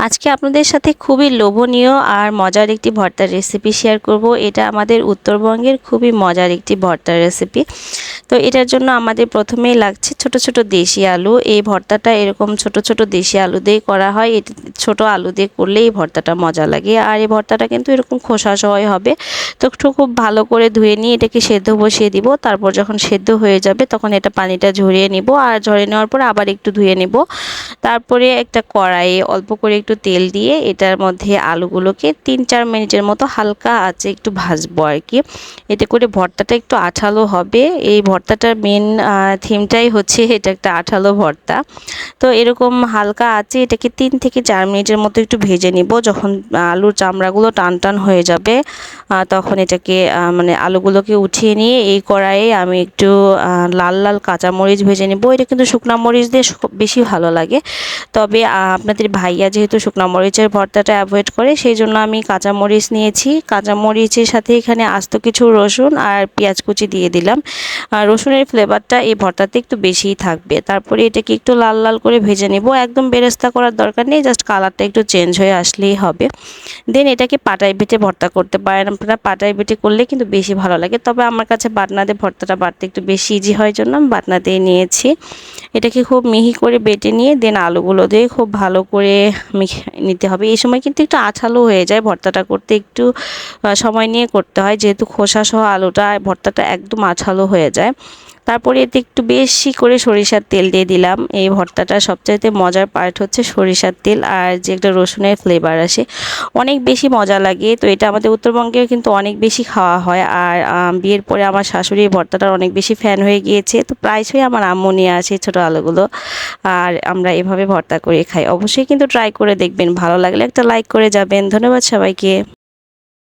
আজকে আপনাদের সাথে খুবই লোভনীয় আর মজার একটি ভর্তার রেসিপি শেয়ার করব। এটা আমাদের উত্তরবঙ্গের খুবই মজার একটি ভর্তার রেসিপি। তো এটার জন্য আমাদের প্রথমেই লাগছে ছোট ছোট দেশি আলু। এই ভর্তাটা এরকম ছোট ছোট দেশি আলু দিয়ে করা হয়। এটা ছোট আলু দিয়ে করলে এই ভর্তাটা মজা লাগে। আর এই ভর্তাটা কিন্তু এরকম খোসা সহই হবে। তো একটু খুব ভালো করে ধুয়ে নিয়ে এটাকে সেদ্ধ বসিয়ে দিব। তারপর যখন সেদ্ধ হয়ে যাবে তখন এটা পানিটা ঝরিয়ে নিব, আর ঝরিয়ে নেওয়ার পর আবার একটু ধুয়ে নিব। তারপরে একটা কড়াইয়ে অল্প করে একটু তেল দিয়ে এটার মধ্যে আলুগুলোকে 3-4 মিনিটের মতো হালকা আঁচে একটু ভাজবো আর কি। এতে করে ভর্তাটা একটু আঠালো হবে। এই ভর্তাটার মেন থিমটাই হচ্ছে এটা একটা আঠালো ভর্তা। তো এরকম হালকা আঁচে এটাকে 3 থেকে 4 মিনিটের মতো একটু ভেজে নিব। যখন আলুর চামড়াগুলো টান টান হয়ে যাবে তখন এটাকে মানে আলুগুলোকে উঠিয়ে নিয়ে এই কড়াইয়ে আমি একটু লাল লাল কাঁচামরিচ ভেজে নিব। এটা কিন্তু শুকনা মরিচ দিয়ে বেশি ভালো লাগে। তবে আপনাদের ভাইয়া যেহেতু শুকনা মরিচের ভর্তাটা অ্যাভয়েড করে, সেই জন্য আমি কাঁচামরিচ নিয়েছি। কাঁচামরিচের সাথে এখানে আস্ত কিছু রসুন আর পেঁয়াজ কুচি দিয়ে দিলাম। রসুনের ফ্লেভারটা এই ভর্তাতে একটু বেশিই থাকবে। তারপরে এটাকে একটু লাল লাল করে ভেজে নেব। একদম বেরেস্তা করার দরকার নেই, জাস্ট কালারটা একটু চেঞ্জ হয়ে আসলেই হবে। দেন এটাকে পাটায় বেটে ভর্তা করতে পারেন আপনারা। পাটায় বেটে করলে কিন্তু বেশি ভালো লাগে। তবে আমার কাছে বাটনা দিয়ে ভর্তাটা বাটতে একটু বেশি ইজি হয় জন্য আমি বাটনা দিয়ে নিয়েছি। এটাকে খুব মিহি করে বেটে নিয়ে দেন আলুগুলো দিয়ে খুব ভালো করে মেখে নিতে হবে। এই সময় কিন্তু একটু আঠালো হয়ে যায়, ভর্তাটা করতে একটু সময় নিয়ে করতে হয়, যেহেতু খোসা সহ আলুটা ভর্তাটা একদম আঠালো হয়ে যায়। তারপরে এতে একটু বেশি করে সরিষার তেল দিয়ে দিলাম। এই ভর্তাটা সবচাইতে মজার পার্ট হচ্ছে সরিষার তেল আর যে একটা রসুনের ফ্লেভার আসে, অনেক বেশি মজা লাগে। তো এটা আমাদের উত্তরবঙ্গেও কিন্তু অনেক বেশি খাওয়া হয়। আর বিয়ের পরে আমার শাশুড়ি ভর্তাটার অনেক বেশি ফ্যান হয়ে গিয়েছে। তো প্রায়শই আমার আম্মু নিয়ে আসে ছোটো আলুগুলো, আর আমরা এভাবে ভর্তা করে খাই। অবশ্যই কিন্তু ট্রাই করে দেখবেন, ভালো লাগলে একটা লাইক করে যাবেন। ধন্যবাদ সবাইকে।